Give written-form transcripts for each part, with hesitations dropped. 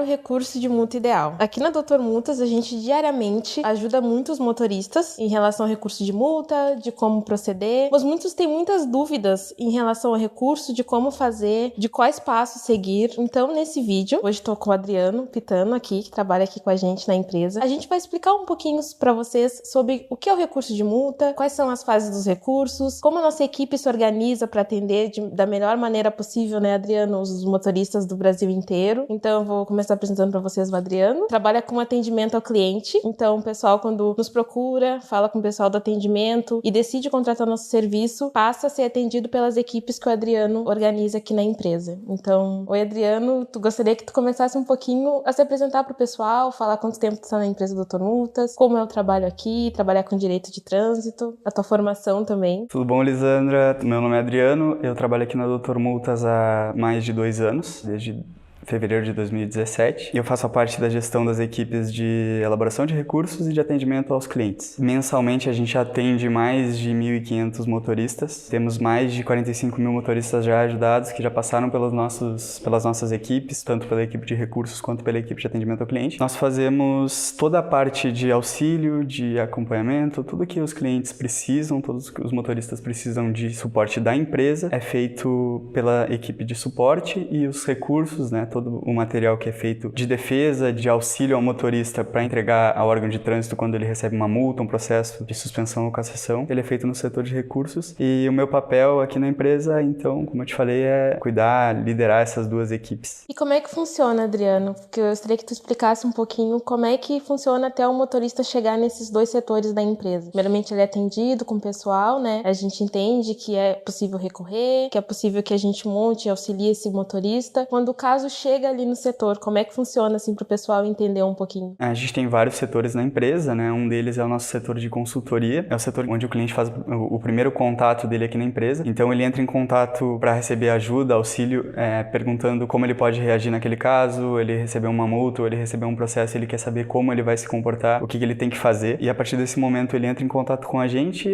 o recurso de multa ideal. Aqui na Doutor Multas, a gente diariamente ajuda muitos motoristas em relação ao recurso de multa, de como proceder, mas muitos têm muitas dúvidas em relação ao recurso, de como fazer, de quais passos seguir. Então, nesse vídeo, hoje estou com o Adriano Pitano aqui, que trabalha aqui com a gente na empresa. A gente vai explicar um pouquinho para vocês sobre o que é o recurso de multa, quais são as fases dos recursos, como a nossa equipe se organiza para atender da melhor maneira possível, né, Adriano, os motoristas do Brasil inteiro. Então, eu vou começar apresentando para vocês o Adriano. Trabalha com atendimento ao cliente. Então, o pessoal, quando nos procura, fala com o pessoal do atendimento e decide contratar nosso serviço, passa a ser atendido pelas equipes que o Adriano organiza aqui na empresa. Então, oi, Adriano, gostaria que tu começasse um pouquinho a se apresentar para o pessoal, falar quanto tempo tu está na empresa Doutor Multas, como é o trabalho aqui, trabalhar com direito de trânsito, a tua formação também. Tudo bom, Lisandra? Meu nome é Adriano, eu trabalho aqui na Doutor Multas há mais de 2 anos, desde fevereiro de 2017, e eu faço a parte da gestão das equipes de elaboração de recursos e de atendimento aos clientes. Mensalmente a gente atende mais de 1.500 motoristas, temos mais de 45 mil motoristas já ajudados que já passaram pelas nossas equipes, tanto pela equipe de recursos quanto pela equipe de atendimento ao cliente. Nós fazemos toda a parte de auxílio, de acompanhamento, tudo que os clientes precisam, todos os motoristas precisam de suporte da empresa, é feito pela equipe de suporte, e os recursos, né, todo o material que é feito de defesa, de auxílio ao motorista para entregar ao órgão de trânsito quando ele recebe uma multa, um processo de suspensão ou cassação, ele é feito no setor de recursos. E o meu papel aqui na empresa, então, como eu te falei, é cuidar, liderar essas duas equipes. E como é que funciona, Adriano? Porque eu gostaria que tu explicasse um pouquinho como é que funciona até o motorista chegar nesses dois setores da empresa. Primeiramente, ele é atendido com o pessoal, né? A gente entende que é possível recorrer, que é possível que a gente monte e auxilie esse motorista. Quando o caso chega ali no setor, como é que funciona, assim, para o pessoal entender um pouquinho? A gente tem vários setores na empresa, né? Um deles é o nosso setor de consultoria, é o setor onde o cliente faz o primeiro contato dele aqui na empresa. Então, ele entra em contato para receber ajuda, auxílio, perguntando como ele pode reagir naquele caso, ele recebeu uma multa, ou ele recebeu um processo, ele quer saber como ele vai se comportar, o que ele tem que fazer. E a partir desse momento, ele entra em contato com a gente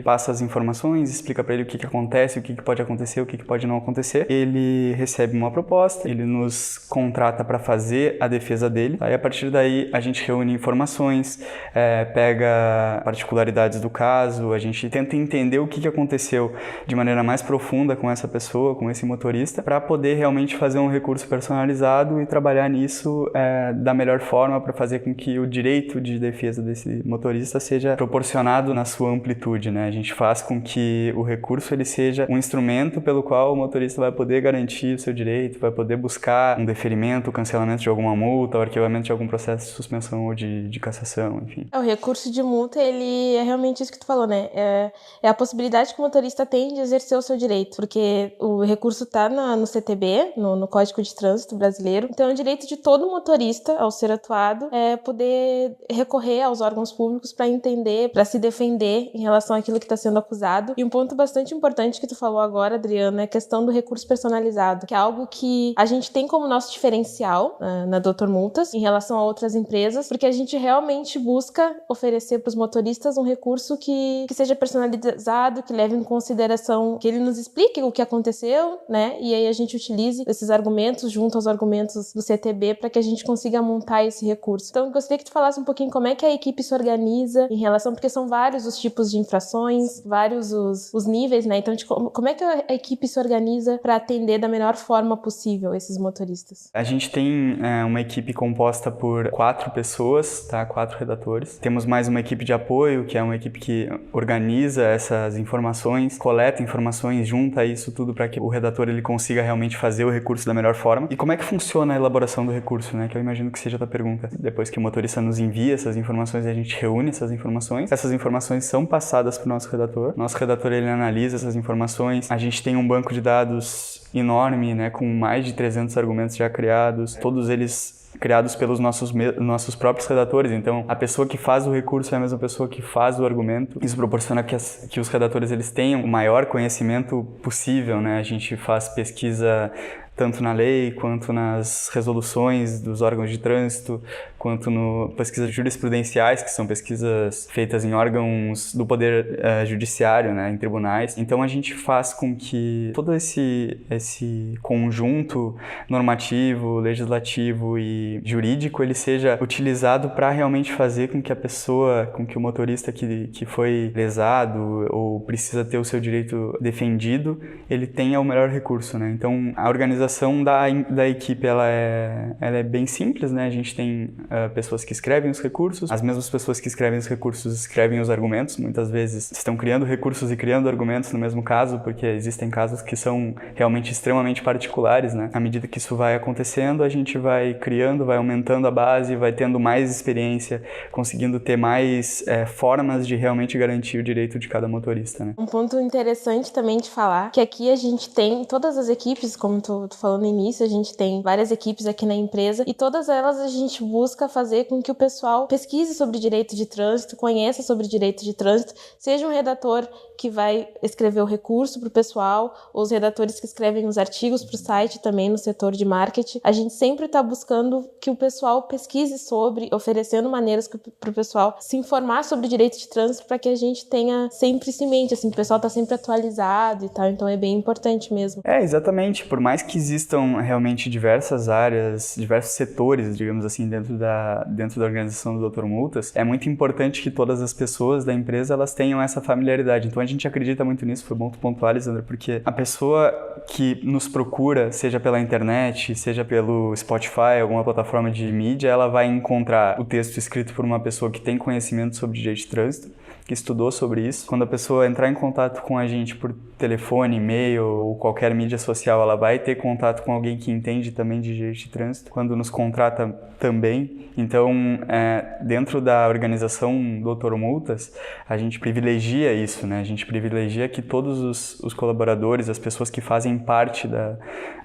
passa as informações, explica para ele o que acontece, o que pode acontecer, o que pode não acontecer. Ele recebe uma proposta, ele nos contrata para fazer a defesa dele. Aí, a partir daí, a gente reúne informações, pega particularidades do caso, a gente tenta entender o que aconteceu de maneira mais profunda com essa pessoa, com esse motorista, para poder realmente fazer um recurso personalizado e trabalhar nisso da melhor forma para fazer com que o direito de defesa desse motorista seja proporcionado na sua amplitude, né? A gente faz com que o recurso ele seja um instrumento pelo qual o motorista vai poder garantir o seu direito, vai poder buscar um deferimento, o cancelamento de alguma multa, o arquivamento de algum processo de suspensão ou de cassação, enfim. O recurso de multa, ele é realmente isso que tu falou, né? É a possibilidade que o motorista tem de exercer o seu direito, porque o recurso tá no CTB, no Código de Trânsito Brasileiro, então é o direito de todo motorista, ao ser atuado, poder recorrer aos órgãos públicos para entender, para se defender em relação àquilo que está sendo acusado. E um ponto bastante importante que tu falou agora, Adriana, é a questão do recurso personalizado, que é algo que a gente tem como nosso diferencial na Doutor Multas em relação a outras empresas, porque a gente realmente busca oferecer para os motoristas um recurso que seja personalizado, que leve em consideração, que ele nos explique o que aconteceu, né? E aí a gente utilize esses argumentos junto aos argumentos do CTB para que a gente consiga montar esse recurso. Então, eu gostaria que tu falasse um pouquinho como é que a equipe se organiza em relação, porque são vários os tipos de infrações, vários os níveis, né? Então, como é que a equipe se organiza para atender da melhor forma possível esses motoristas? A gente tem uma equipe composta por 4 pessoas, tá? 4 redatores. Temos mais uma equipe de apoio, que é uma equipe que organiza essas informações, coleta informações, junta isso tudo para que o redator ele consiga realmente fazer o recurso da melhor forma. E como é que funciona a elaboração do recurso, né? Que eu imagino que seja a tua pergunta. Depois que o motorista nos envia essas informações, a gente reúne essas informações. Essas informações são passadas para o nosso redator. Nosso redator ele analisa essas informações. A gente tem um banco de dados enorme, né? Com mais de 300 argumentos já criados. Todos eles criados pelos nossos próprios redatores. Então, a pessoa que faz o recurso é a mesma pessoa que faz o argumento. Isso proporciona que os redatores eles tenham o maior conhecimento possível, né? A gente faz pesquisa tanto na lei, quanto nas resoluções dos órgãos de trânsito, quanto no pesquisas jurisprudenciais, que são pesquisas feitas em órgãos do poder judiciário, né, em tribunais. Então a gente faz com que todo esse conjunto normativo, legislativo e jurídico, ele seja utilizado para realmente fazer com que a pessoa, com que o motorista que foi lesado ou precisa ter o seu direito defendido, ele tenha o melhor recurso, né? Então, a organização da equipe, ela é bem simples, né? A gente tem pessoas que escrevem os recursos, as mesmas pessoas que escrevem os recursos escrevem os argumentos, muitas vezes estão criando recursos e criando argumentos no mesmo caso, porque existem casos que são realmente extremamente particulares, né? À medida que isso vai acontecendo, a gente vai criando, vai aumentando a base, vai tendo mais experiência, conseguindo ter mais formas de realmente garantir o direito de cada motorista, né? Um ponto interessante também de falar, que aqui a gente tem todas as equipes, como tu falou no início, a gente tem várias equipes aqui na empresa, e todas elas a gente busca fazer com que o pessoal pesquise sobre direito de trânsito, conheça sobre direito de trânsito, seja um redator que vai escrever o recurso para o pessoal, ou os redatores que escrevem os artigos para o site também no setor de marketing. A gente sempre está buscando que o pessoal pesquise sobre, oferecendo maneiras para o pessoal se informar sobre o direito de trânsito, para que a gente tenha sempre isso em mente, assim, o pessoal está sempre atualizado e tal, então é bem importante mesmo. Exatamente, por mais que existam realmente diversas áreas, diversos setores, digamos assim, dentro da organização do Dr. Multas, é muito importante que todas as pessoas da empresa, elas tenham essa familiaridade. Então a gente acredita muito nisso, foi bom tu pontuar, Lisandra, porque a pessoa que nos procura, seja pela internet, seja pelo Spotify, alguma plataforma de mídia, ela vai encontrar o texto escrito por uma pessoa que tem conhecimento sobre direito de trânsito, que estudou sobre isso. Quando a pessoa entrar em contato com a gente por telefone, e-mail ou qualquer mídia social, ela vai ter contato com alguém que entende também de direito de trânsito. Quando nos contrata também. Então, dentro da organização Dr. Multas, a gente privilegia isso, né? A gente privilegia que todos os colaboradores, as pessoas que fazem parte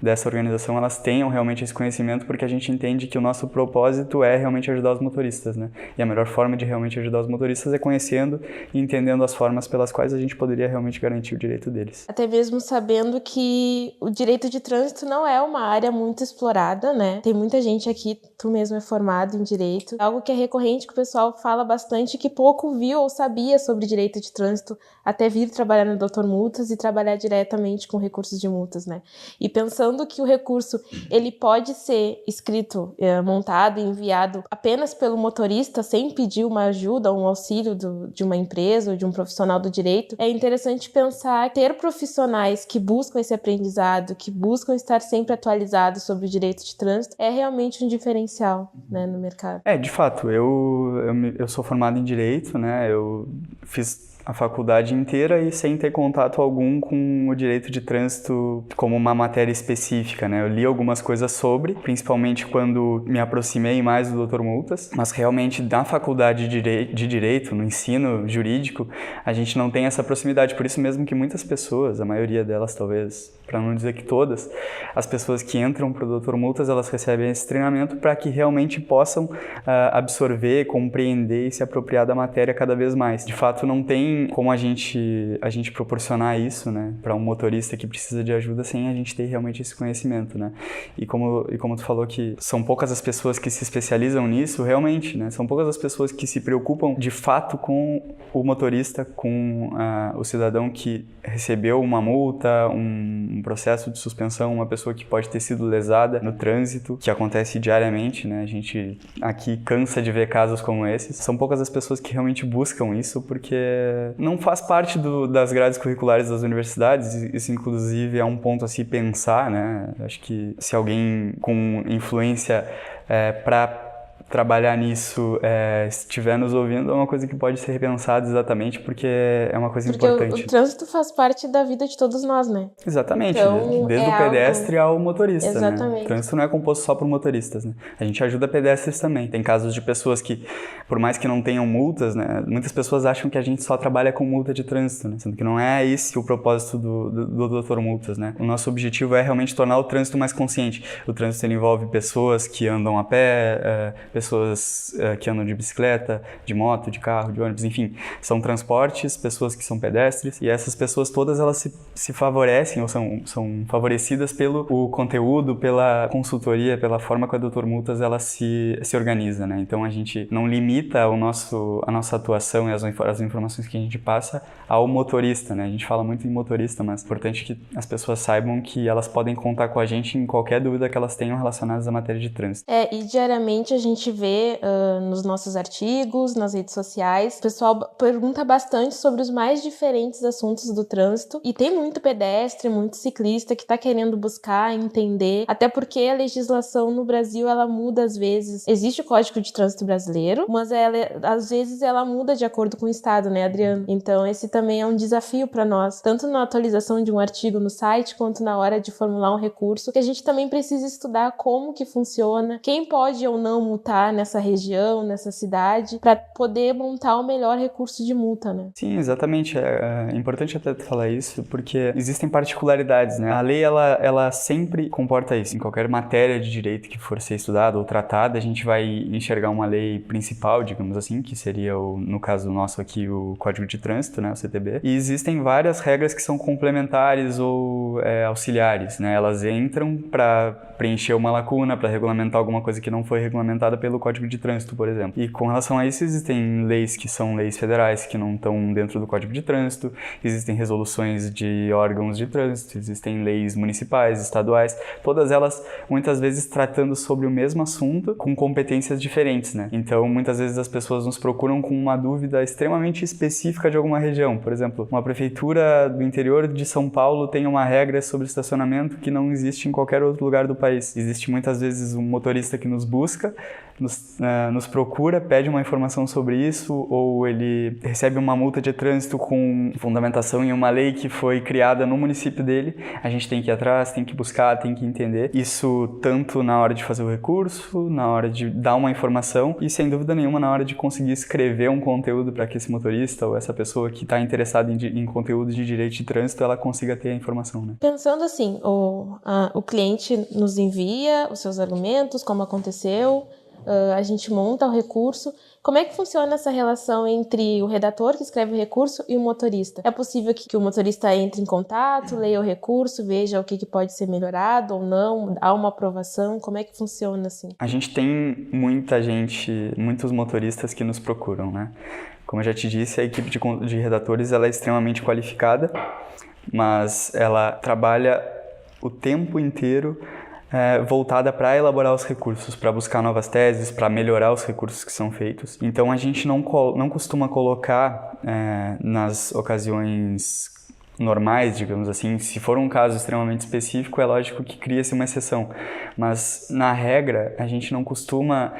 dessa organização, elas tenham realmente esse conhecimento, porque a gente entende que o nosso propósito é realmente ajudar os motoristas, né? E a melhor forma de realmente ajudar os motoristas é conhecendo e entendendo as formas pelas quais a gente poderia realmente garantir o direito deles. Até mesmo sabendo que o direito de trânsito não é uma área muito explorada, né? Tem muita gente aqui, tu mesmo é formado em direito, algo que é recorrente, que o pessoal fala bastante, que pouco viu ou sabia sobre direito de trânsito até vir trabalhar no Dr. Multas e trabalhar diretamente com recursos de multas, né? E pensando que o recurso, ele pode ser escrito, montado e enviado apenas pelo motorista, sem pedir uma ajuda ou um auxílio de uma empresa ou de um profissional do direito, é interessante pensar que ter profissionais que buscam esse aprendizado, que buscam estar sempre atualizados sobre o direito de trânsito, é realmente um diferencial, né, no mercado. De fato, eu sou formado em Direito, né, eu fiz a faculdade inteira e sem ter contato algum com o direito de trânsito como uma matéria específica, né? Eu li algumas coisas sobre, principalmente quando me aproximei mais do Dr. Multas, mas realmente na faculdade de Direito, no ensino jurídico, a gente não tem essa proximidade, por isso mesmo que muitas pessoas, a maioria delas talvez, para não dizer que todas, as pessoas que entram para o Dr. Multas, elas recebem esse treinamento para que realmente possam absorver, compreender e se apropriar da matéria cada vez mais. De fato, não tem como a gente proporcionar isso, né, para um motorista que precisa de ajuda sem a gente ter realmente esse conhecimento, né? E como tu falou que são poucas as pessoas que se especializam nisso, realmente, né? São poucas as pessoas que se preocupam de fato com o motorista, com o cidadão que recebeu uma multa, um processo de suspensão, uma pessoa que pode ter sido lesada no trânsito, que acontece diariamente, né? A gente aqui cansa de ver casos como esses. São poucas as pessoas que realmente buscam isso, porque não faz parte das grades curriculares das universidades. Isso, inclusive, é um ponto a se pensar, né? Acho que se alguém com influência para trabalhar nisso estiver nos ouvindo, é uma coisa que pode ser repensada exatamente, porque é uma coisa importante. Porque o trânsito faz parte da vida de todos nós, né? Exatamente, então, desde o pedestre ao motorista. Exatamente. Né? O trânsito não é composto só por motoristas, né? A gente ajuda pedestres também. Tem casos de pessoas que, por mais que não tenham multas, né, muitas pessoas acham que a gente só trabalha com multa de trânsito, né? Sendo que não é esse o propósito do Dr. Multas, né? O nosso objetivo é realmente tornar o trânsito mais consciente. O trânsito ele envolve pessoas que andam a pé, pessoas que andam de bicicleta, de moto, de carro, de ônibus, enfim, são transportes, pessoas que são pedestres, e essas pessoas todas elas se favorecem ou são favorecidas pelo o conteúdo, pela consultoria, pela forma que a Doutor Multas ela se organiza, né? Então a gente não limita a nossa atuação e as informações que a gente passa ao motorista, né? A gente fala muito em motorista, mas é importante que as pessoas saibam que elas podem contar com a gente em qualquer dúvida que elas tenham relacionadas à matéria de trânsito. E diariamente a gente vê nos nossos artigos, nas redes sociais, o pessoal pergunta bastante sobre os mais diferentes assuntos do trânsito, e tem muito pedestre, muito ciclista que está querendo buscar, entender, até porque a legislação no Brasil, ela muda às vezes. Existe o Código de Trânsito Brasileiro, mas às vezes ela muda de acordo com o estado, né, Adriano? Então esse também é um desafio para nós, tanto na atualização de um artigo no site, quanto na hora de formular um recurso, que a gente também precisa estudar como que funciona, quem pode ou não multar nessa região, nessa cidade, para poder montar o melhor recurso de multa, né? Sim, exatamente. É importante até falar isso, porque existem particularidades, né? A lei, ela sempre comporta isso. Em qualquer matéria de direito que for ser estudada ou tratada, a gente vai enxergar uma lei principal, digamos assim, que seria, no caso nosso aqui, o Código de Trânsito, né, o CTB. E existem várias regras que são complementares ou auxiliares, né? Elas entram para preencher uma lacuna, para regulamentar alguma coisa que não foi regulamentada pelo Código de Trânsito, por exemplo. E com relação a isso, existem leis que são leis federais, que não estão dentro do Código de Trânsito, existem resoluções de órgãos de trânsito, existem leis municipais, estaduais, todas elas muitas vezes tratando sobre o mesmo assunto com competências diferentes, né? Então, muitas vezes as pessoas nos procuram com uma dúvida extremamente específica de alguma região. Por exemplo, uma prefeitura do interior de São Paulo tem uma regra sobre estacionamento que não existe em qualquer outro lugar do país. Existe muitas vezes um motorista que nos busca, nos procura, pede uma informação sobre isso, ou ele recebe uma multa de trânsito com fundamentação em uma lei que foi criada no município dele. A gente tem que ir atrás, tem que buscar, tem que entender. Isso tanto na hora de fazer o recurso, na hora de dar uma informação e, sem dúvida nenhuma, na hora de conseguir escrever um conteúdo para que esse motorista ou essa pessoa que está interessada em conteúdo de direito de trânsito, ela consiga ter a informação, né? Pensando assim, o cliente nos envia os seus argumentos, como aconteceu, a gente monta o recurso. Como é que funciona essa relação entre o redator que escreve o recurso e o motorista? É possível que o motorista entre em contato, leia o recurso, veja o que pode ser melhorado ou não, há uma aprovação? Como é que funciona assim? A gente tem muitos motoristas que nos procuram, né? Como eu já te disse, a equipe de redatores ela é extremamente qualificada, mas ela trabalha o tempo inteiro voltada para elaborar os recursos, para buscar novas teses, para melhorar os recursos que são feitos. Então a gente não costuma colocar nas ocasiões normais, digamos assim, se for um caso extremamente específico, é lógico que cria-se uma exceção, mas na regra a gente não costuma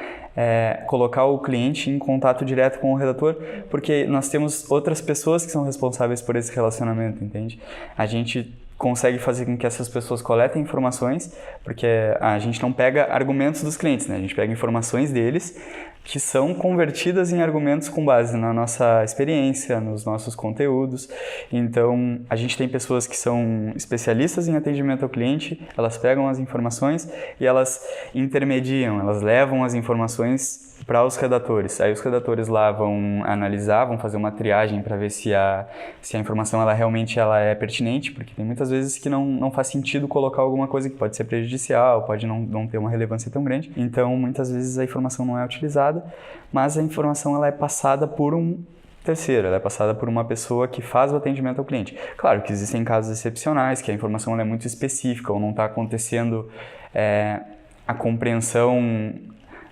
colocar o cliente em contato direto com o redator, porque nós temos outras pessoas que são responsáveis por esse relacionamento, entende? A gente consegue fazer com que essas pessoas coletem informações, porque a gente não pega argumentos dos clientes, né? A gente pega informações deles que são convertidas em argumentos com base na nossa experiência, nos nossos conteúdos. Então, a gente tem pessoas que são especialistas em atendimento ao cliente, elas pegam as informações e elas intermediam, elas levam as informações para os redatores. Aí os redatores lá vão analisar, vão fazer uma triagem para ver se a informação realmente é pertinente, porque tem muitas vezes que não faz sentido colocar alguma coisa que pode ser prejudicial, pode não ter uma relevância tão grande. Então, muitas vezes a informação não é utilizada, mas a informação ela é passada por um terceiro, ela é passada por uma pessoa que faz o atendimento ao cliente. Claro que existem casos excepcionais, que a informação ela é muito específica ou não está acontecendo a compreensão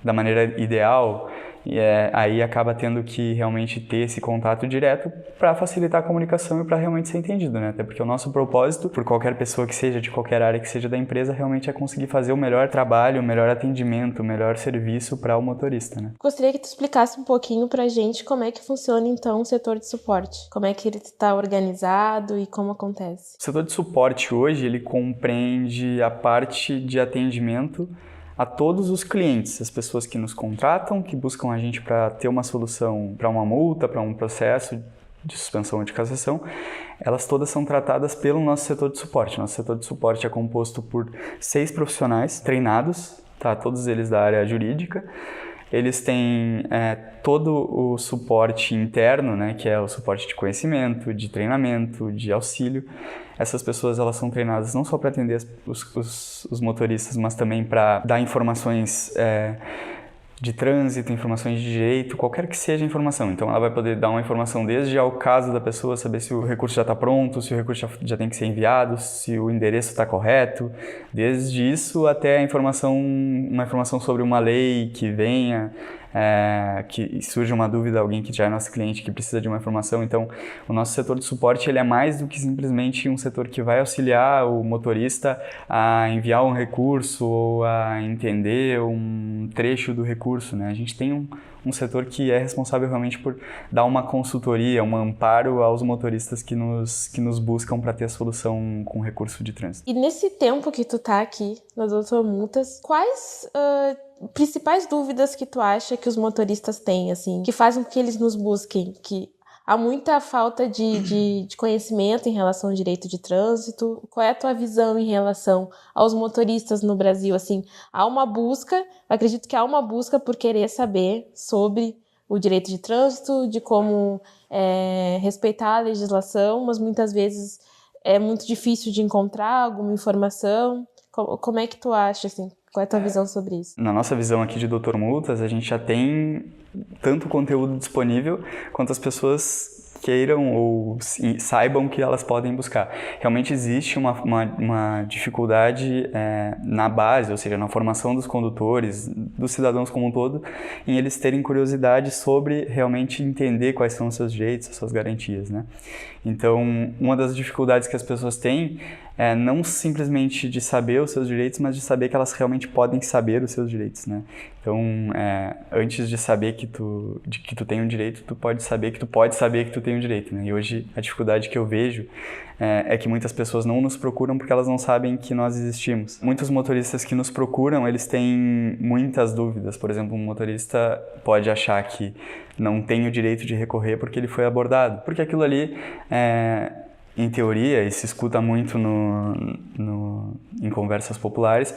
da maneira ideal, e aí acaba tendo que realmente ter esse contato direto para facilitar a comunicação e para realmente ser entendido, né? Até porque o nosso propósito, por qualquer pessoa que seja, de qualquer área que seja da empresa, realmente é conseguir fazer o melhor trabalho, o melhor atendimento, o melhor serviço para o motorista, né? Gostaria que tu explicasse um pouquinho pra gente como é que funciona então o setor de suporte, como é que ele está organizado e como acontece. O setor de suporte hoje, ele compreende a parte de atendimento a todos os clientes, as pessoas que nos contratam, que buscam a gente para ter uma solução para uma multa, para um processo de suspensão ou de cassação, elas todas são tratadas pelo nosso setor de suporte. Nosso setor de suporte é composto por 6 profissionais treinados, tá? Todos eles da área jurídica, eles têm todo o suporte interno, né, que é o suporte de conhecimento, de treinamento, de auxílio. Essas pessoas, elas são treinadas não só para atender os motoristas, mas também para dar informações de trânsito, informações de direito, qualquer que seja a informação. Então ela vai poder dar uma informação desde ao caso da pessoa, saber se o recurso já está pronto, se o recurso já tem que ser enviado, se o endereço está correto, desde isso até uma informação sobre uma lei que venha, que surge uma dúvida, alguém que já é nosso cliente que precisa de uma informação. Então o nosso setor de suporte, ele é mais do que simplesmente um setor que vai auxiliar o motorista a enviar um recurso ou a entender um trecho do recurso, né? A gente tem um setor que é responsável realmente por dar uma consultoria, um amparo aos motoristas que nos buscam para ter a solução com recurso de trânsito. E nesse tempo que tu tá aqui nas Doutor-Multas, quais principais dúvidas que tu acha que os motoristas têm, assim, que fazem com que eles nos busquem? Que há muita falta de conhecimento em relação ao direito de trânsito. Qual é a tua visão em relação aos motoristas no Brasil? Assim, há uma busca, acredito que há uma busca por querer saber sobre o direito de trânsito, de como respeitar a legislação, mas muitas vezes é muito difícil de encontrar alguma informação. Como é que tu acha, assim? Qual é a tua visão sobre isso? Na nossa visão aqui de Doutor Multas, a gente já tem tanto conteúdo disponível quanto as pessoas queiram ou saibam que elas podem buscar. Realmente existe uma dificuldade na base, ou seja, na formação dos condutores, dos cidadãos como um todo, em eles terem curiosidade sobre realmente entender quais são os seus direitos, as suas garantias, né? Então, uma das dificuldades que as pessoas têm é não simplesmente de saber os seus direitos, mas de saber que elas realmente podem saber os seus direitos, né? Então, antes de saber que tu tem um direito, tu pode saber que tu tem um direito, né? E hoje a dificuldade que eu vejo é que muitas pessoas não nos procuram porque elas não sabem que nós existimos. Muitos motoristas que nos procuram, eles têm muitas dúvidas. Por exemplo, um motorista pode achar que não tem o direito de recorrer porque ele foi abordado. Porque aquilo ali, em teoria, e se escuta muito em conversas populares,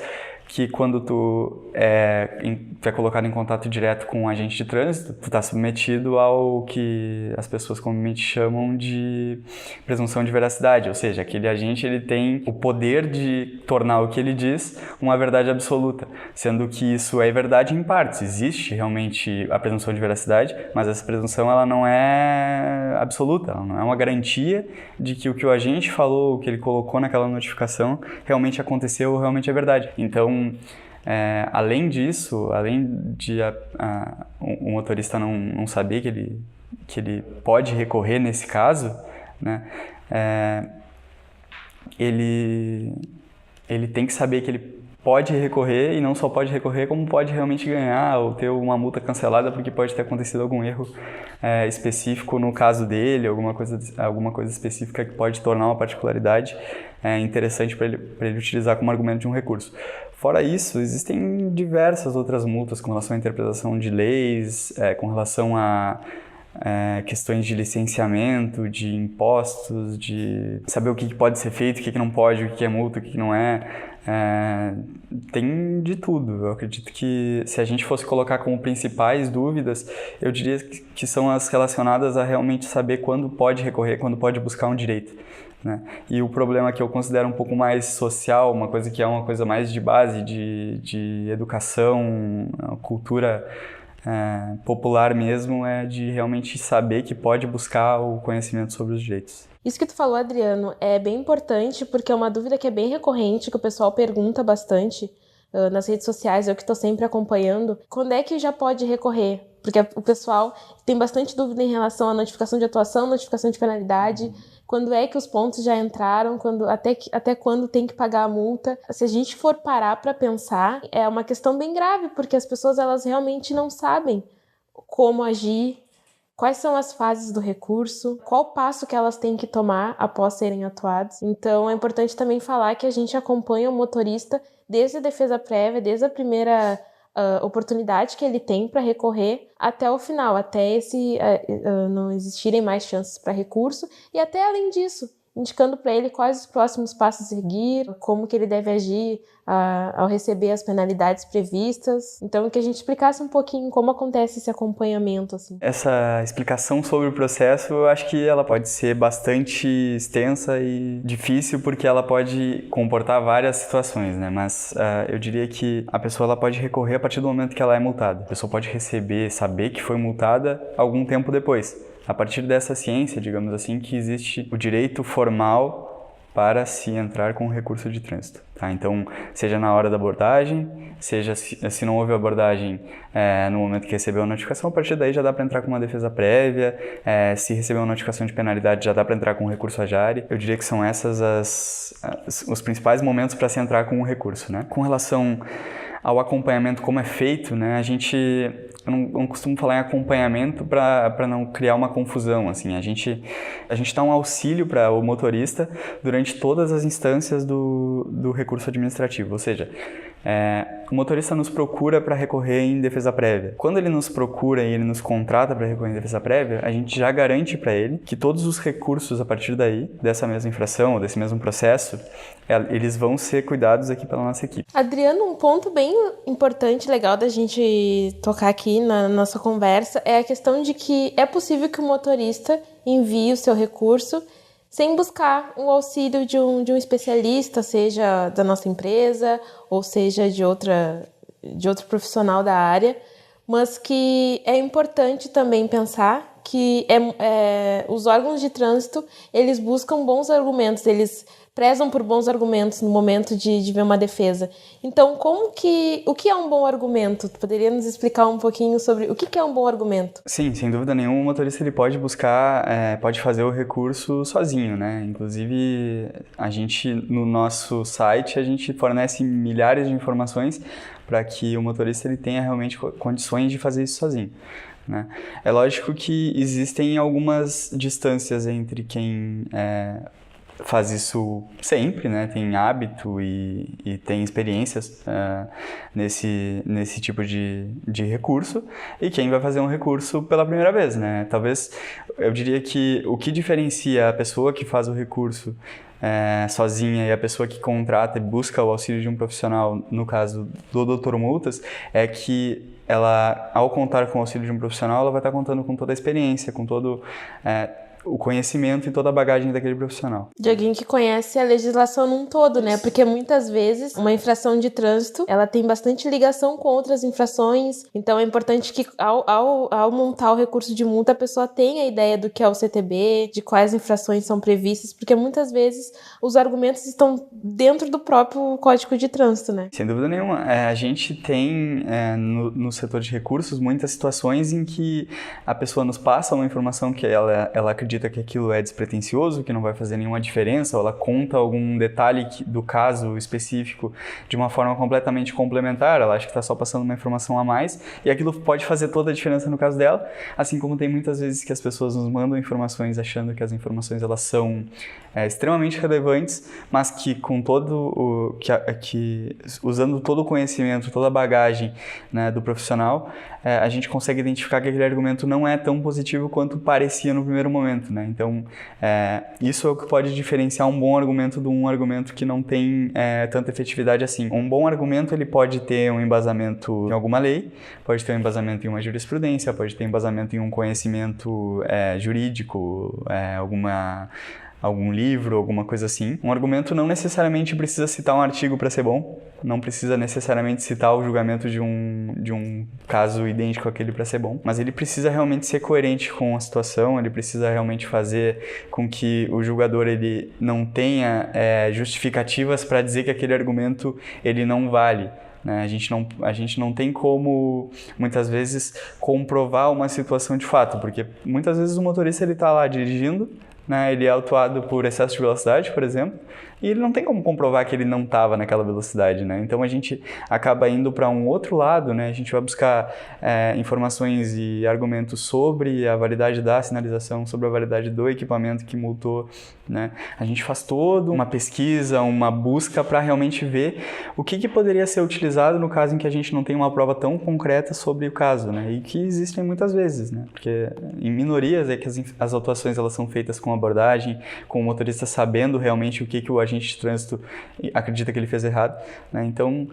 que quando tu é colocado em contato direto com um agente de trânsito, tu está submetido ao que as pessoas comumente chamam de presunção de veracidade, ou seja, aquele agente ele tem o poder de tornar o que ele diz uma verdade absoluta, sendo que isso é verdade em partes. Existe realmente a presunção de veracidade, mas essa presunção ela não é absoluta, ela não é uma garantia de que o que o agente falou, o que ele colocou naquela notificação realmente aconteceu ou realmente é verdade. Então, além disso, além de o motorista não saber que ele pode recorrer nesse caso, né, ele tem que saber que ele pode recorrer e não só pode recorrer, como pode realmente ganhar ou ter uma multa cancelada porque pode ter acontecido algum erro específico no caso dele, alguma coisa específica que pode tornar uma particularidade interessante para ele utilizar como argumento de um recurso. Fora isso, existem diversas outras multas com relação à interpretação de leis, com relação a questões de licenciamento, de impostos, de saber o que pode ser feito, o que não pode, o que é multa, o que não é. Tem de tudo. Eu acredito que se a gente fosse colocar como principais dúvidas, eu diria que são as relacionadas a realmente saber quando pode recorrer, quando pode buscar um direito, né? E o problema que eu considero um pouco mais social, uma coisa que é uma coisa mais de base, de educação, cultura popular mesmo, é de realmente saber que pode buscar o conhecimento sobre os direitos. Isso que tu falou, Adriano, é bem importante porque é uma dúvida que é bem recorrente, que o pessoal pergunta bastante nas redes sociais, eu que estou sempre acompanhando. Quando é que já pode recorrer? Porque o pessoal tem bastante dúvida em relação à notificação de atuação, notificação de penalidade, quando é que os pontos já entraram, até quando tem que pagar a multa. Se a gente for parar para pensar, é uma questão bem grave, porque as pessoas elas realmente não sabem como agir, quais são as fases do recurso, qual passo que elas têm que tomar após serem atuados. Então é importante também falar que a gente acompanha o motorista desde a defesa prévia, desde a primeira oportunidade que ele tem para recorrer até o final, até não existirem mais chances para recurso e até além disso. indicando para ele quais os próximos passos a seguir, como que ele deve agir ao receber as penalidades previstas. Então, que a gente explicasse um pouquinho como acontece esse acompanhamento, assim. Essa explicação sobre o processo, eu acho que ela pode ser bastante extensa e difícil, porque ela pode comportar várias situações, né? Mas eu diria que a pessoa ela pode recorrer a partir do momento que ela é multada. A pessoa pode saber que foi multada algum tempo depois. A partir dessa ciência, digamos assim, que existe o direito formal para se entrar com recurso de trânsito. Tá? Então, seja na hora da abordagem, seja se não houve abordagem no momento que recebeu a notificação, a partir daí já dá para entrar com uma defesa prévia, se recebeu uma notificação de penalidade já dá para entrar com um recurso à jare. Eu diria que são essas os principais momentos para se entrar com um recurso. Né? Com relação ao acompanhamento, como é feito, né? Eu não costumo falar em acompanhamento para não criar uma confusão. Assim. A gente dá um auxílio para o motorista durante todas as instâncias do recurso administrativo, ou seja, o motorista nos procura para recorrer em defesa prévia. Quando ele nos procura e ele nos contrata para recorrer em defesa prévia, a gente já garante para ele que todos os recursos a partir daí, dessa mesma infração ou desse mesmo processo, eles vão ser cuidados aqui pela nossa equipe. Adriano, um ponto bem importante, legal da gente tocar aqui na nossa conversa é a questão de que é possível que o motorista envie o seu recurso sem buscar o auxílio de um especialista, seja da nossa empresa ou seja de outro profissional da área, mas que é importante também pensar que os órgãos de trânsito, eles buscam bons argumentos, eles prezam por bons argumentos no momento de ver uma defesa. Então, o que é um bom argumento? Tu poderia nos explicar um pouquinho sobre o que é um bom argumento? Sim, sem dúvida nenhuma, o motorista ele pode buscar, pode fazer o recurso sozinho, né? Inclusive, no nosso site, a gente fornece milhares de informações para que o motorista ele tenha realmente condições de fazer isso sozinho. Né? É lógico que existem algumas distâncias entre quem faz isso sempre, né? Tem hábito e tem experiências nesse tipo de recurso, e quem vai fazer um recurso pela primeira vez, né? Talvez, eu diria que o que diferencia a pessoa que faz o recurso sozinha e a pessoa que contrata e busca o auxílio de um profissional, no caso do Dr. Multas, é que ela, ao contar com o auxílio de um profissional, ela vai estar contando com toda a experiência, com todo o conhecimento e toda a bagagem daquele profissional. De alguém que conhece a legislação num todo, né? Porque muitas vezes uma infração de trânsito, ela tem bastante ligação com outras infrações, então é importante que ao montar o recurso de multa, a pessoa tenha a ideia do que é o CTB, de quais infrações são previstas, porque muitas vezes os argumentos estão dentro do próprio Código de Trânsito, né? Sem dúvida nenhuma. A gente tem no setor de recursos muitas situações em que a pessoa nos passa uma informação que ela acredita que aquilo é despretensioso, que não vai fazer nenhuma diferença, ou ela conta algum detalhe do caso específico de uma forma completamente complementar, ela acha que está só passando uma informação a mais, e aquilo pode fazer toda a diferença no caso dela, assim como tem muitas vezes que as pessoas nos mandam informações achando que as informações elas são extremamente relevantes, mas que com usando todo o conhecimento, toda a bagagem, né, do profissional, a gente consegue identificar que aquele argumento não é tão positivo quanto parecia no primeiro momento, né? Então, isso é o que pode diferenciar um bom argumento de um argumento que não tem tanta efetividade assim. Um bom argumento, ele pode ter um embasamento em alguma lei, pode ter um embasamento em uma jurisprudência, pode ter um embasamento em um conhecimento jurídico, algum livro, alguma coisa assim. Um argumento não necessariamente precisa citar um artigo para ser bom, não precisa necessariamente citar o julgamento de um caso idêntico àquele para ser bom, mas ele precisa realmente ser coerente com a situação, ele precisa realmente fazer com que o julgador ele não tenha justificativas para dizer que aquele argumento ele não vale. A gente não tem como, muitas vezes, comprovar uma situação de fato, porque muitas vezes o motorista está lá dirigindo, né, ele é autuado por excesso de velocidade, por exemplo, e ele não tem como comprovar que ele não estava naquela velocidade, né? Então a gente acaba indo para um outro lado, né? A gente vai buscar informações e argumentos sobre a validade da sinalização, sobre a validade do equipamento que multou, né? A gente faz toda uma pesquisa, uma busca para realmente ver o que poderia ser utilizado no caso em que a gente não tem uma prova tão concreta sobre o caso, né? E que existem muitas vezes, né? Porque em minorias é que as autuações elas são feitas com abordagem, com o motorista sabendo realmente o que o agente de trânsito acredita que ele fez errado, né? Então,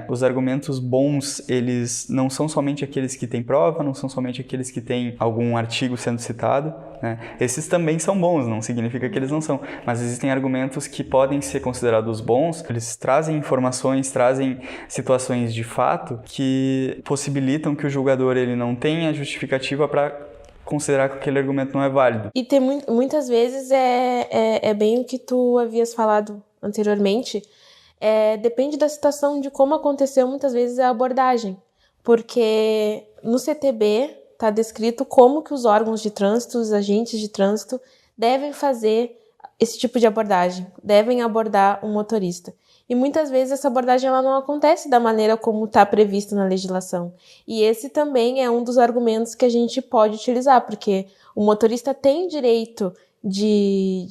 os argumentos bons, eles não são somente aqueles que têm prova, não são somente aqueles que têm algum artigo sendo citado, né? Esses também são bons, não significa que eles não são, mas existem argumentos que podem ser considerados bons, eles trazem informações, trazem situações de fato que possibilitam que o julgador ele não tenha justificativa para considerar que aquele argumento não é válido. E tem muitas vezes é bem o que tu havias falado anteriormente, depende da situação, de como aconteceu, muitas vezes a abordagem, porque no CTB está descrito como que os órgãos de trânsito, os agentes de trânsito devem fazer esse tipo de abordagem, devem abordar um motorista. E muitas vezes essa abordagem ela não acontece da maneira como está previsto na legislação. E esse também é um dos argumentos que a gente pode utilizar, porque o motorista tem direito de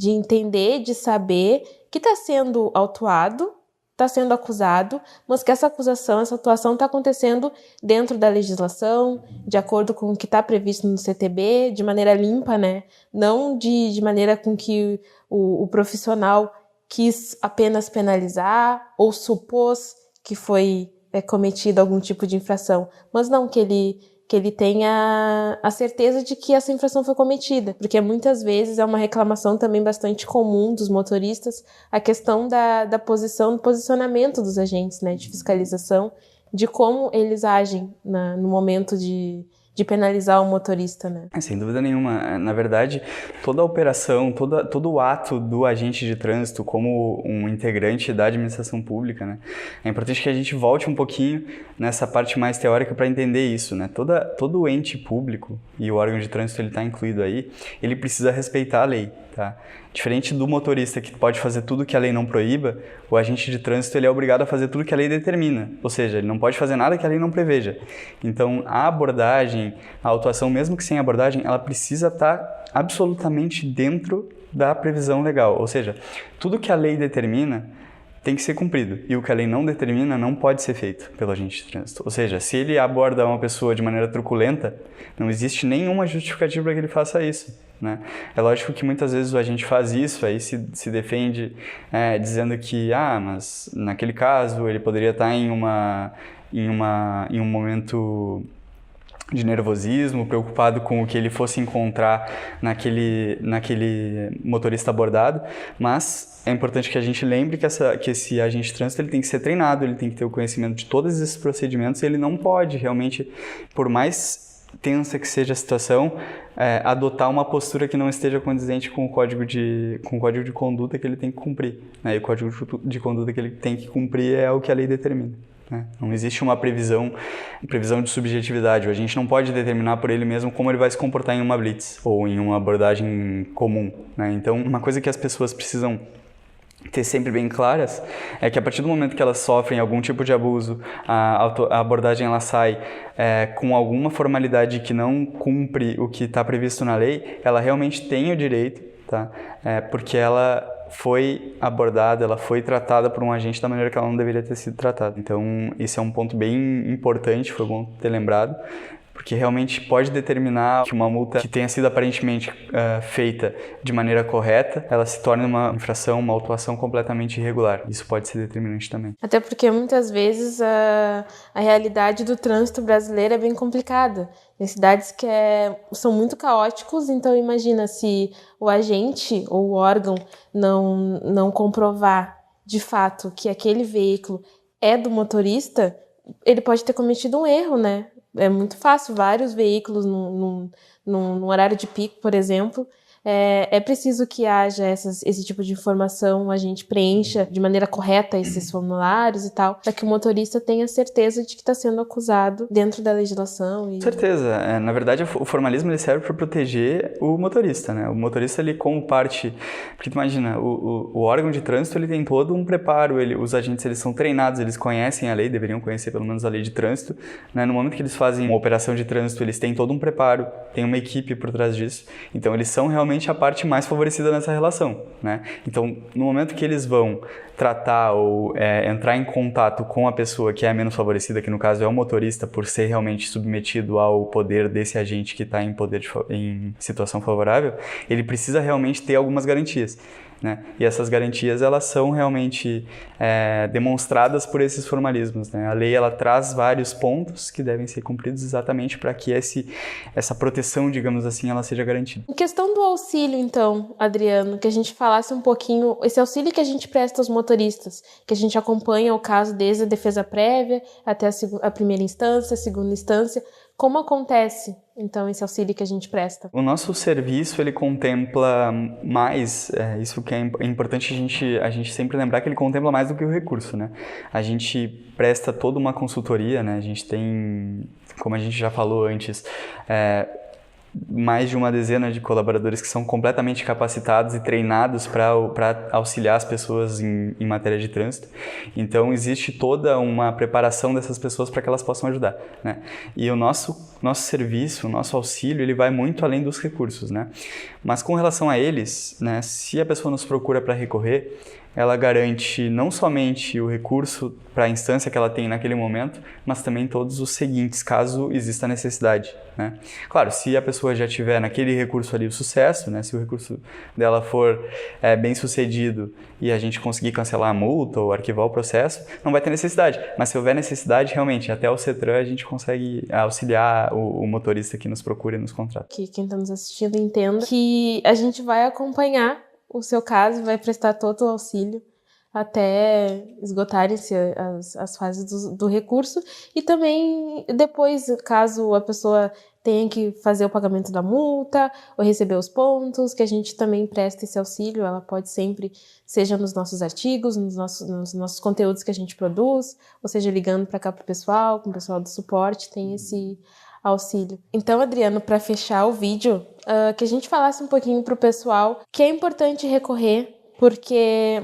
entender, de saber que está sendo autuado, está sendo acusado, mas que essa acusação, essa atuação está acontecendo dentro da legislação, de acordo com o que está previsto no CTB, de maneira limpa, né? Não de maneira com que o profissional quis apenas penalizar ou supôs que foi cometido algum tipo de infração, mas não que ele tenha a certeza de que essa infração foi cometida, porque muitas vezes é uma reclamação também bastante comum dos motoristas, a questão da posição, do posicionamento dos agentes, né, de fiscalização, de como eles agem no momento de penalizar o motorista, né? Sem dúvida nenhuma. Na verdade, toda a operação, todo o ato do agente de trânsito como um integrante da administração pública, né? É importante que a gente volte um pouquinho nessa parte mais teórica para entender isso, né? Todo ente público, e o órgão de trânsito ele está incluído aí, ele precisa respeitar a lei, tá? Diferente do motorista que pode fazer tudo que a lei não proíba, o agente de trânsito ele é obrigado a fazer tudo que a lei determina, ou seja, ele não pode fazer nada que a lei não preveja. Então, a abordagem, a autuação, mesmo que sem abordagem, ela precisa estar absolutamente dentro da previsão legal, ou seja, tudo que a lei determina tem que ser cumprido, e o que a lei não determina não pode ser feito pelo agente de trânsito. Ou seja, se ele aborda uma pessoa de maneira truculenta, não existe nenhuma justificativa para que ele faça isso, né? É lógico que muitas vezes o agente faz isso, aí se defende dizendo que, mas naquele caso ele poderia estar em um momento de nervosismo, preocupado com o que ele fosse encontrar naquele motorista abordado, mas é importante que a gente lembre que esse agente de trânsito ele tem que ser treinado, ele tem que ter o conhecimento de todos esses procedimentos, e ele não pode realmente, por mais tensa que seja a situação, adotar uma postura que não esteja condizente com o código de conduta que ele tem que cumprir, né? E o código de conduta que ele tem que cumprir é o que a lei determina, né? Não existe uma previsão de subjetividade. A gente não pode determinar por ele mesmo como ele vai se comportar em uma blitz ou em uma abordagem comum, né? Então, uma coisa que as pessoas precisam ter sempre bem claras é que a partir do momento que elas sofrem algum tipo de abuso, a abordagem ela sai com alguma formalidade que não cumpre o que está previsto na lei, ela realmente tem o direito, tá? Porque ela foi abordada, ela foi tratada por um agente da maneira que ela não deveria ter sido tratada. Então, esse é um ponto bem importante, foi bom ter lembrado, porque realmente pode determinar que uma multa que tenha sido aparentemente feita de maneira correta, ela se torne uma infração, uma autuação completamente irregular. Isso pode ser determinante também. Até porque muitas vezes a realidade do trânsito brasileiro é bem complicada. Tem cidades que são muito caóticos, então imagina se o agente ou o órgão não comprovar de fato que aquele veículo é do motorista, ele pode ter cometido um erro, né? É muito fácil, vários veículos num horário de pico, por exemplo. É preciso que haja esse tipo de informação, a gente preencha de maneira correta esses formulários e tal, para que o motorista tenha certeza de que está sendo acusado dentro da legislação. Com certeza. Na verdade, o formalismo ele serve para proteger o motorista, né? O motorista, ele como parte... Porque tu imagina, o órgão de trânsito ele tem todo um preparo, os agentes eles são treinados, eles conhecem a lei, deveriam conhecer pelo menos a lei de trânsito, né? No momento que eles fazem uma operação de trânsito, eles têm todo um preparo, tem uma equipe por trás disso, então eles são realmente realmente a parte mais favorecida nessa relação, né? Então, no momento que eles vão tratar ou entrar em contato com a pessoa que é a menos favorecida, que no caso é o motorista, por ser realmente submetido ao poder desse agente que está em situação favorável, ele precisa realmente ter algumas garantias, né? E essas garantias, elas são realmente demonstradas por esses formalismos, né? A lei, ela traz vários pontos que devem ser cumpridos exatamente para que essa proteção, digamos assim, ela seja garantida. Em questão do auxílio, então, Adriano, que a gente falasse um pouquinho, esse auxílio que a gente presta aos motoristas, que a gente acompanha o caso desde a defesa prévia até a primeira instância, a segunda instância, como acontece, então, esse auxílio que a gente presta? O nosso serviço, ele contempla mais, isso que é importante a gente sempre lembrar, que ele contempla mais do que o recurso, né? A gente presta toda uma consultoria, né? A gente tem, como a gente já falou antes, mais de uma dezena de colaboradores que são completamente capacitados e treinados para auxiliar as pessoas em matéria de trânsito. Então, existe toda uma preparação dessas pessoas para que elas possam ajudar, né? E o nosso serviço, o nosso auxílio, ele vai muito além dos recursos, né? Mas com relação a eles, né, se a pessoa nos procura para recorrer, ela garante não somente o recurso para a instância que ela tem naquele momento, mas também todos os seguintes, caso exista necessidade, né? Claro, se a pessoa já tiver naquele recurso ali o sucesso, né, se o recurso dela for bem sucedido e a gente conseguir cancelar a multa ou arquivar o processo, não vai ter necessidade. Mas se houver necessidade, realmente, até o CETRAN a gente consegue auxiliar o motorista que nos procura e nos contrata. Que quem está nos assistindo entenda que a gente vai acompanhar o seu caso, vai prestar todo o auxílio até esgotarem-se as fases do recurso, e também depois, caso a pessoa tenha que fazer o pagamento da multa ou receber os pontos, que a gente também presta esse auxílio. Ela pode sempre, seja nos nossos artigos, nos nossos conteúdos que a gente produz, ou seja, ligando para cá para o pessoal, com o pessoal do suporte, tem esse auxílio. Então, Adriano, para fechar o vídeo, que a gente falasse um pouquinho para o pessoal que é importante recorrer, porque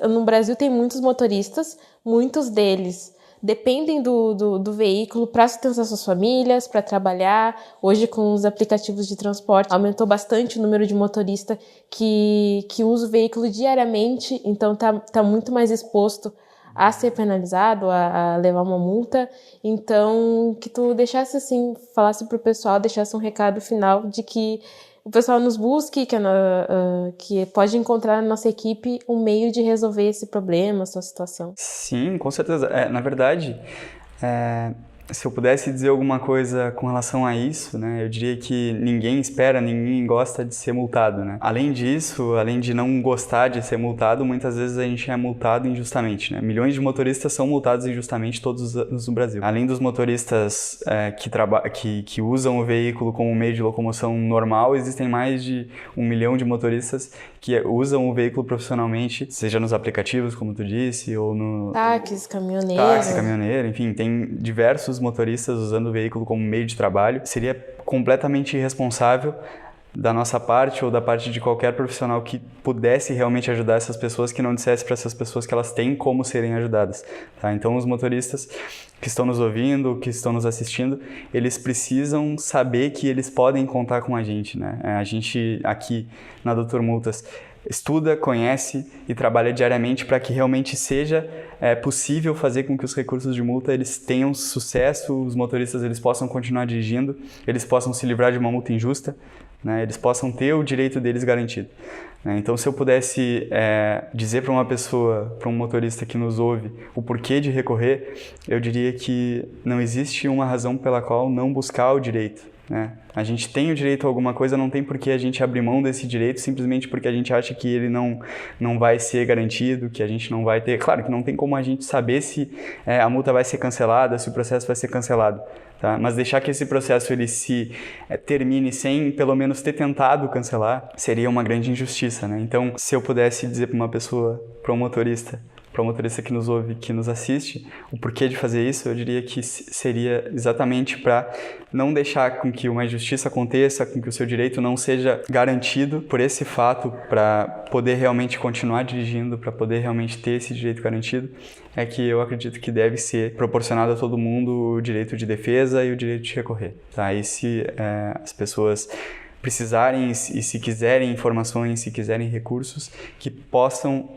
no Brasil tem muitos motoristas, muitos deles dependem do veículo para sustentar suas famílias, para trabalhar. Hoje, com os aplicativos de transporte, aumentou bastante o número de motoristas que usa o veículo diariamente, então tá muito mais exposto a ser penalizado, a levar uma multa. Então, que tu deixasse assim, falasse pro pessoal, deixasse um recado final de que o pessoal nos busque, que pode encontrar na nossa equipe um meio de resolver esse problema, essa situação. Sim, com certeza. Na verdade, se eu pudesse dizer alguma coisa com relação a isso, né, eu diria que ninguém gosta de ser multado, né? Além disso, além de não gostar de ser multado, muitas vezes a gente é multado injustamente, né? Milhões de motoristas são multados injustamente todos os anos no Brasil. Além dos motoristas que usam o veículo como meio de locomoção normal, existem mais de 1 milhão de motoristas que usam o veículo profissionalmente, seja nos aplicativos, como tu disse, ou no... Táxi, caminhoneiro, enfim, tem diversos motoristas usando o veículo como meio de trabalho. Seria completamente irresponsável da nossa parte ou da parte de qualquer profissional que pudesse realmente ajudar essas pessoas, que não dissesse para essas pessoas que elas têm como serem ajudadas, tá? Então, os motoristas que estão nos ouvindo, que estão nos assistindo, eles precisam saber que eles podem contar com a gente, né? A gente aqui na Doutor Multas estuda, conhece e trabalha diariamente para que realmente seja possível fazer com que os recursos de multa eles tenham sucesso, os motoristas eles possam continuar dirigindo, eles possam se livrar de uma multa injusta, né? Eles possam ter o direito deles garantido, né? Então, se eu pudesse dizer para uma pessoa, para um motorista que nos ouve, o porquê de recorrer, eu diria que não existe uma razão pela qual não buscar o direito, né? A gente tem o direito a alguma coisa, não tem por que a gente abrir mão desse direito simplesmente porque a gente acha que ele não vai ser garantido, que a gente não vai ter... Claro que não tem como a gente saber se a multa vai ser cancelada, se o processo vai ser cancelado, tá? Mas deixar que esse processo ele se termine sem pelo menos ter tentado cancelar seria uma grande injustiça, né? Então, se eu pudesse dizer para uma pessoa, para um motorista que nos ouve, que nos assiste, o porquê de fazer isso, eu diria que seria exatamente para não deixar com que uma injustiça aconteça, com que o seu direito não seja garantido por esse fato, para poder realmente continuar dirigindo, para poder realmente ter esse direito garantido, é que eu acredito que deve ser proporcionado a todo mundo o direito de defesa e o direito de recorrer, tá? E se as pessoas precisarem e se quiserem informações, se quiserem recursos, que possam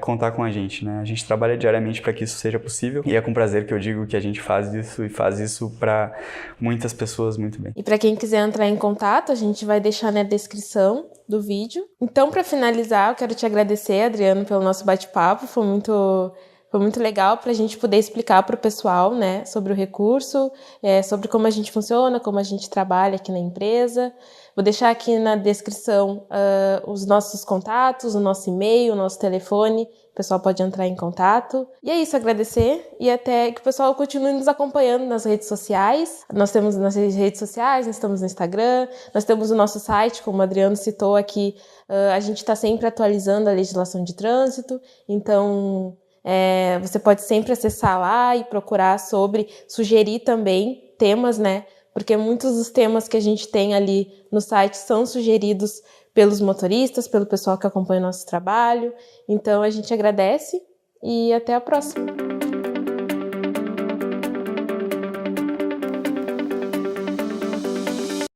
contar com a gente, né? A gente trabalha diariamente para que isso seja possível e é com prazer que eu digo que a gente faz isso e faz isso para muitas pessoas muito bem. E para quem quiser entrar em contato, a gente vai deixar na descrição do vídeo. Então, para finalizar, eu quero te agradecer, Adriano, pelo nosso bate-papo. Foi muito legal para a gente poder explicar para o pessoal, né, sobre o recurso, sobre como a gente funciona, como a gente trabalha aqui na empresa. Vou deixar aqui na descrição os nossos contatos, o nosso e-mail, o nosso telefone. O pessoal pode entrar em contato. E é isso, agradecer e até que o pessoal continue nos acompanhando nas redes sociais. Nós temos nas redes sociais, nós estamos no Instagram, nós temos o nosso site, como o Adriano citou aqui, a gente está sempre atualizando a legislação de trânsito, então você pode sempre acessar lá e procurar sugerir também temas, né? Porque muitos dos temas que a gente tem ali no site são sugeridos pelos motoristas, pelo pessoal que acompanha o nosso trabalho. Então, a gente agradece e até a próxima!